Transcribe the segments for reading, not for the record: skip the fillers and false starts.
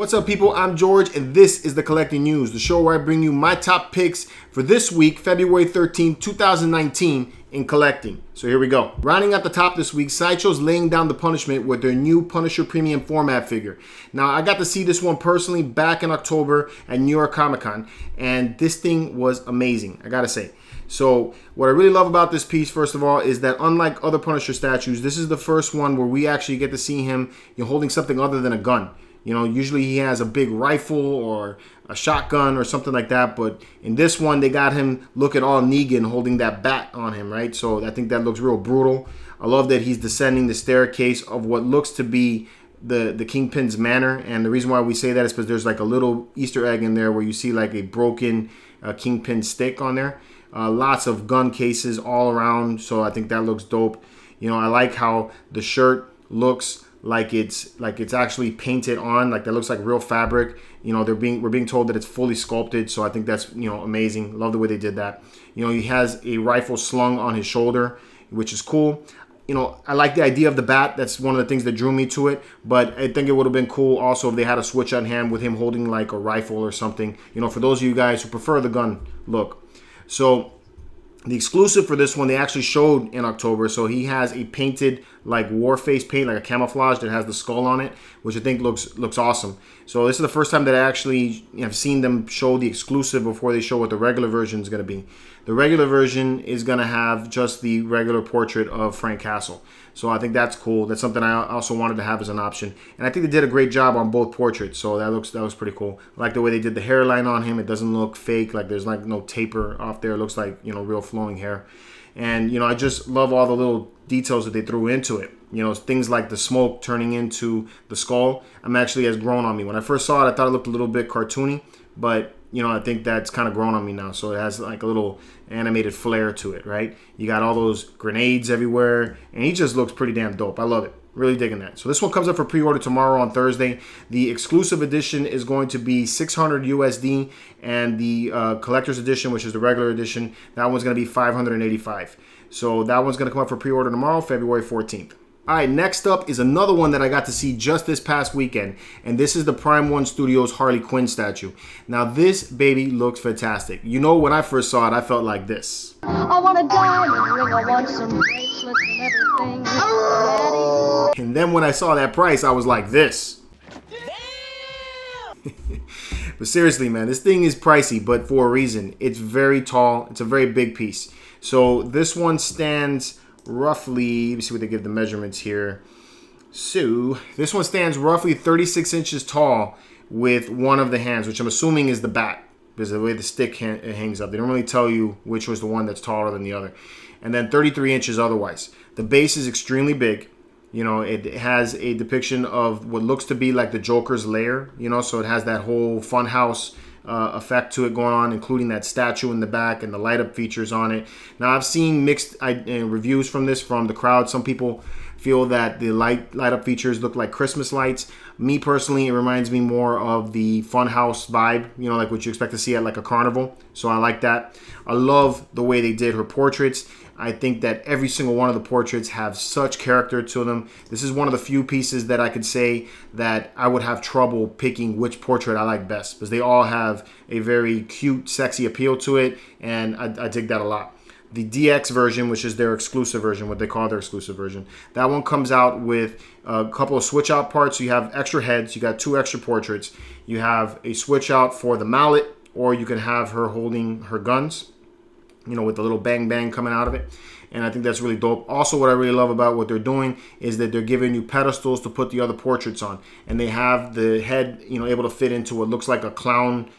What's up, people? I'm George, and this is the Collecting News, the show where I bring you my top picks for this week, February 13, 2019, in collecting. So here we go. Rounding out the top this week, Sideshow's laying down the punishment with their new Punisher Premium Format figure. Now, I got to see this one personally back in October at New York Comic Con, and this thing was amazing, I gotta say. So what I really love about this piece, first of all, is that unlike other Punisher statues, this is the first one where we actually get to see him holding something other than a gun. You know, usually he has a big rifle or a shotgun or something like that. But in this one, they got him looking all Negan holding that bat on him, right? So I think that looks real brutal. I love that he's descending the staircase of what looks to be the Kingpin's manor. And the reason why we say that is because there's like a little Easter egg in there where you see like a broken Kingpin stick on there. Lots of gun cases all around. So I think that looks dope. You know, I like how the shirt looks like it's actually painted on, like that looks like real fabric. You know, we're being told that it's fully sculpted, so I think that's, you know, amazing. Love the way they did that. You know, he has a rifle slung on his shoulder, which is cool. You know, I like the idea of the bat. That's one of the things that drew me to it. But I think it would have been cool also if they had a switch on hand with him holding like a rifle or something. You know, for those of you guys who prefer the gun look. So the exclusive for this one, they actually showed in October. So he has a painted like war face paint, like a camouflage that has the skull on it, which I think looks awesome. So this is the first time that I actually have seen them show the exclusive before they show what the regular version is going to be. The regular version is going to have just the regular portrait of Frank Castle. So I think that's cool. That's something I also wanted to have as an option. And I think they did a great job on both portraits. So that was pretty cool. I like the way they did the hairline on him. It doesn't look fake. Like there's like no taper off there. It looks like, you know, real flowing hair. And, you know, I just love all the little details that they threw into it. You know, things like the smoke turning into the skull. Has grown on me. When I first saw it, I thought it looked a little bit cartoony. But, you know, I think that's kind of grown on me now. So it has like a little animated flair to it, right? You got all those grenades everywhere. And he just looks pretty damn dope. I love it. Really digging that. So this one comes up for pre-order tomorrow on Thursday. The exclusive edition is going to be $600 USD, and the collector's edition, which is the regular edition, that one's going to be $585. So that one's going to come up for pre-order tomorrow, February 14th. All right, next up is another one that I got to see just this past weekend, and this is the Prime 1 Studios Harley Quinn statue. Now, this baby looks fantastic. You know, when I first saw it, I felt like this. I want a diamond ring, I want some bracelets and everything. And then when I saw that price, I was like this. But seriously, man, this thing is pricey, but for a reason. It's very tall. It's a very big piece. So this one stands roughly, let me see what they give the measurements here. So this one stands roughly 36 inches tall with one of the hands, which I'm assuming is the bat, because of the way the stick hangs up. They don't really tell you which was the one that's taller than the other. And then 33 inches otherwise. The base is extremely big. You know, it has a depiction of what looks to be like the Joker's lair, you know, so it has that whole funhouse effect to it going on, including that statue in the back and the light up features on it. Now, I've seen mixed reviews from this from the crowd. Some people feel that the light up features look like Christmas lights. Me personally, it reminds me more of the funhouse vibe, you know, like what you expect to see at like a carnival. So I like that. I love the way they did her portraits. I think that every single one of the portraits have such character to them. This is one of the few pieces that I could say that I would have trouble picking which portrait I like best, because they all have a very cute, sexy appeal to it, and I dig that a lot. The DX version, which is their exclusive version, what they call their exclusive version, that one comes out with a couple of switch out parts. So you have extra heads, you got 2 extra portraits, you have a switch out for the mallet, or you can have her holding her guns, you know, with the little bang bang coming out of it. And I think that's really dope. Also, what I really love about what they're doing is that they're giving you pedestals to put the other portraits on. And they have the head, you know, able to fit into what looks like a clown,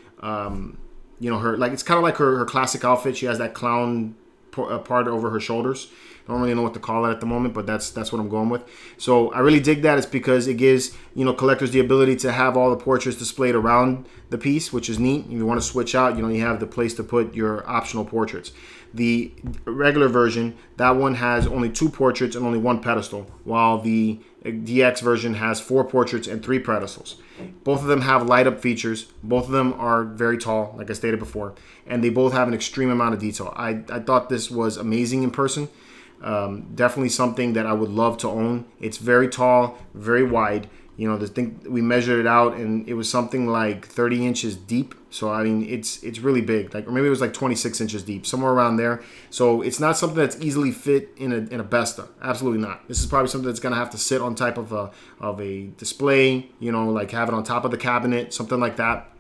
you know, her, like, it's kind of like her classic outfit. She has that clown part over her shoulders. I don't really know what to call it at the moment, but that's what I'm going with. So I really dig that. It's because it gives, you know, collectors the ability to have all the portraits displayed around the piece, which is neat. If you want to switch out, you know, you have the place to put your optional portraits. The regular version, that one has only 2 portraits and only 1 pedestal, while the DX version has 4 portraits and 3 pedestals. Both of them have light up features. Both of them are very tall, like I stated before, and they both have an extreme amount of detail. I thought this was amazing in person. Definitely something that I would love to own. It's very tall, very wide. You know, the thing, we measured it out, and it was something like 30 inches deep. So I mean, it's really big. Like, or maybe it was like 26 inches deep, somewhere around there. So it's not something that's easily fit in a Besta. Absolutely not. This is probably something that's gonna have to sit on type of a display. You know, like have it on top of the cabinet, something like that.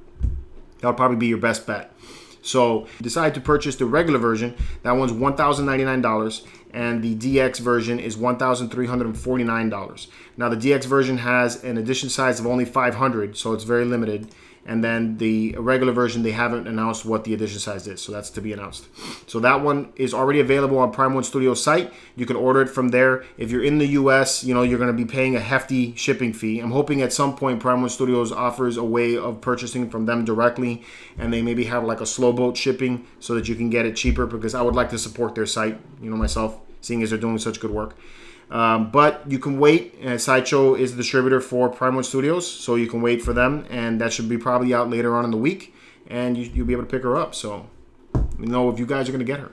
That would probably be your best bet. So decide to purchase the regular version. That one's $1,099, and the DX version is $1,349. Now the DX version has an edition size of only 500, so it's very limited. And then the regular version, they haven't announced what the edition size is, so that's to be announced. So that one is already available on Prime One Studios site. You can order it from there. If you're in the US, you know, you're going to be paying a hefty shipping fee. I'm hoping at some point Prime One Studios offers a way of purchasing from them directly, and they maybe have like a slow boat shipping so that you can get it cheaper, because I would like to support their site, you know, myself, seeing as they're doing such good work. But you can wait. Sideshow is the distributor for Prime One Studios, so you can wait for them, and that should be probably out later on in the week, and you'll be able to pick her up. So let me know if you guys are going to get her.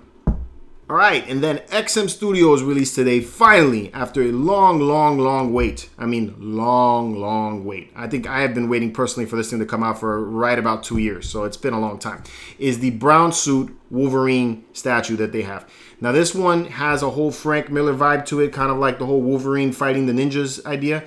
All right, and then XM Studios released today, finally, after a long wait. I mean, long wait. I think I have been waiting personally for this thing to come out for right about 2 years, so it's been a long time. Is the brown suit Wolverine statue that they have. Now, this one has a whole Frank Miller vibe to it, kind of like the whole Wolverine fighting the ninjas idea.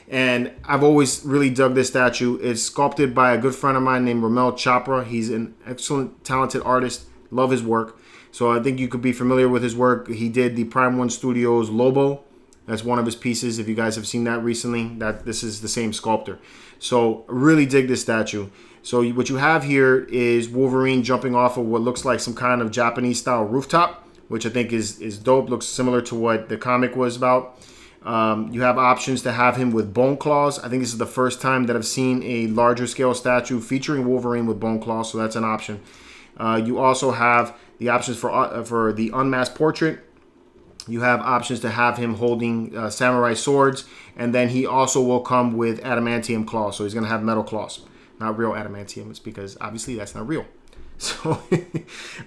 And I've always really dug this statue. It's sculpted by a good friend of mine named Ramel Chopra. He's an excellent, talented artist. Love his work. So I think you could be familiar with his work. He did the Prime One Studios Lobo. That's one of his pieces. If you guys have seen that recently, this is the same sculptor. So really dig this statue. So what you have here is Wolverine jumping off of what looks like some kind of Japanese style rooftop, which I think is dope. Looks similar to what the comic was about. You have options to have him with bone claws. I think this is the first time that I've seen a larger scale statue featuring Wolverine with bone claws, so that's an option. You also have the options for the unmasked portrait. You have options to have him holding samurai swords, and then he also will come with adamantium claws, so he's going to have metal claws. Not real adamantium, it's because obviously that's not real. So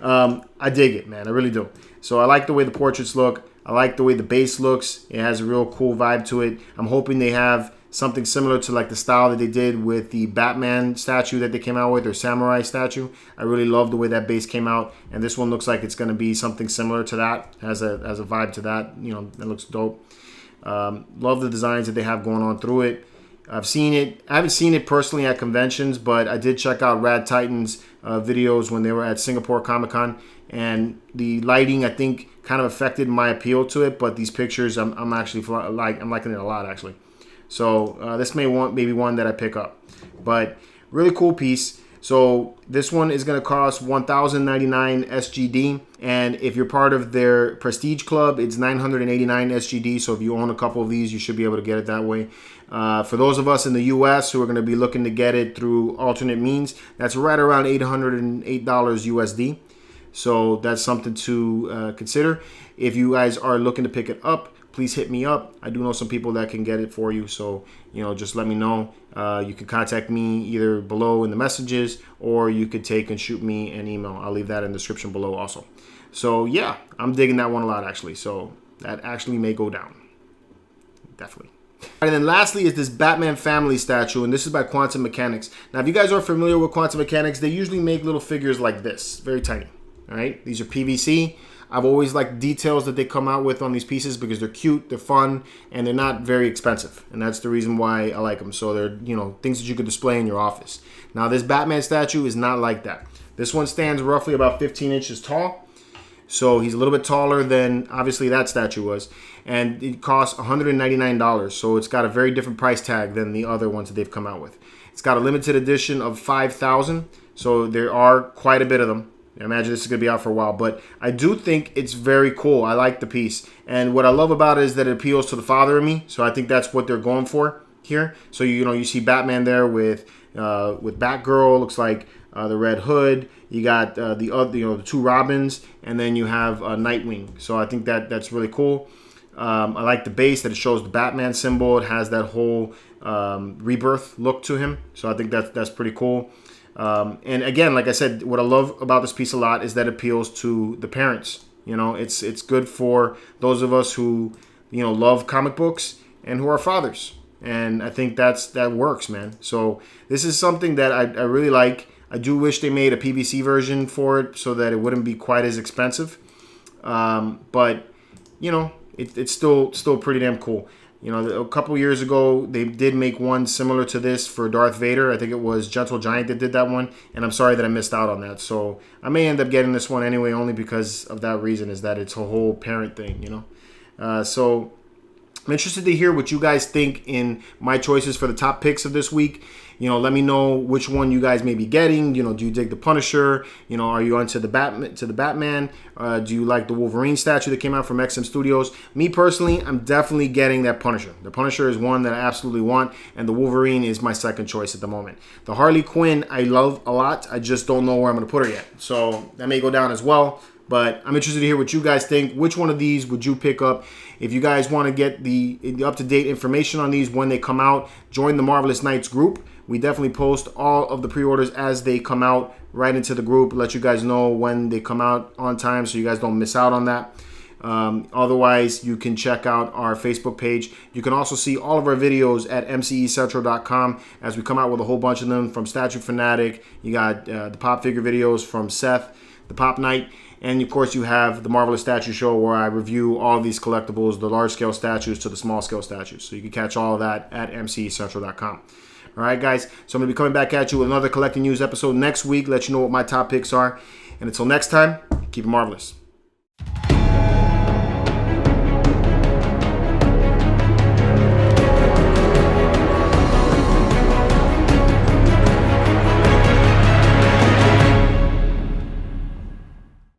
I dig it, man. I really do. So I like the way the portraits look. I like the way the base looks. It has a real cool vibe to it. I'm hoping they have something similar to like the style that they did with the Batman statue that they came out with, or samurai statue. I really love the way that base came out, and this one looks like it's going to be something similar to that. Has a vibe to that. You know, it looks dope. Love the designs that they have going on through it. I've seen it. I haven't seen it personally at conventions, but I did check out Rad Titan's videos when they were at Singapore Comic Con, and the lighting, I think, kind of affected my appeal to it. But these pictures, I'm actually I'm liking it a lot, actually. So this may be one that I pick up, but really cool piece. So this one is going to cost $1,099 SGD, and if you're part of their Prestige Club, it's $989 SGD. So if you own a couple of these, you should be able to get it that way. For those of us in the US who are going to be looking to get it through alternate means, that's right around $808 USD. So that's something to consider. If you guys are looking to pick it up, please hit me up. I do know some people that can get it for you. So, you know, just let me know. You can contact me either below in the messages, or you could take and shoot me an email. I'll leave that in the description below also. So, yeah, I'm digging that one a lot, actually. So that actually may go down. Definitely. And then lastly is this Batman family statue, and this is by Quantum Mechanix. Now, if you guys are familiar with Quantum Mechanix, they usually make little figures like this, very tiny. All right, these are PVC. I've always liked details that they come out with on these pieces because they're cute, they're fun, and they're not very expensive. And that's the reason why I like them. So they're, you know, things that you could display in your office. Now, this Batman statue is not like that. This one stands roughly about 15 inches tall. So he's a little bit taller than obviously that statue was. And it costs $199. So it's got a very different price tag than the other ones that they've come out with. It's got a limited edition of 5,000. So there are quite a bit of them. I imagine this is going to be out for a while, but I do think it's very cool. I like the piece. And what I love about it is that it appeals to the father in me. So I think that's what they're going for here. So, you know, you see Batman there with Batgirl, looks like the Red Hood. You got the two Robins, and then you have Nightwing. So I think that's really cool. I like the base that it shows the Batman symbol. It has that whole rebirth look to him. So I think that's pretty cool. And again, like I said, what I love about this piece a lot is that it appeals to the parents. You know, it's good for those of us who, you know, love comic books and who are fathers. and I think that works, man. So this is something that I really like. I do wish they made a PVC version for it so that it wouldn't be quite as expensive. But you know, it's still pretty damn cool. You know, a couple years ago, they did make one similar to this for Darth Vader. I think it was Gentle Giant that did that one, and I'm sorry that I missed out on that. So I may end up getting this one anyway, only because of that reason, is that it's a whole parent thing, you know. So I'm interested to hear what you guys think in my choices for the top picks of this week. You know, let me know which one you guys may be getting. You know, do you dig the Punisher? You know, are you onto the Batman? Do you like the Wolverine statue that came out from XM Studios? Me personally, I'm definitely getting that Punisher. The Punisher is one that I absolutely want, and the Wolverine is my second choice at the moment. The Harley Quinn I love a lot. I just don't know where I'm going to put her yet. So that may go down as well. But I'm interested to hear what you guys think. Which one of these would you pick up? If you guys want to get the up-to-date information on these when they come out, join the Marvelous Knights group. We definitely post all of the pre-orders as they come out right into the group. Let you guys know when they come out on time so you guys don't miss out on that. Otherwise, you can check out our Facebook page. You can also see all of our videos at mcecentral.com as we come out with a whole bunch of them, from Statue Fanatic. You got the pop figure videos from Seth, the Pop Night. And, of course, you have the Marvelous Statue Show, where I review all these collectibles, the large-scale statues to the small-scale statues. So you can catch all of that at mcecentral.com. All right, guys. So I'm going to be coming back at you with another collecting news episode next week. Let you know what my top picks are. And until next time, keep it marvelous.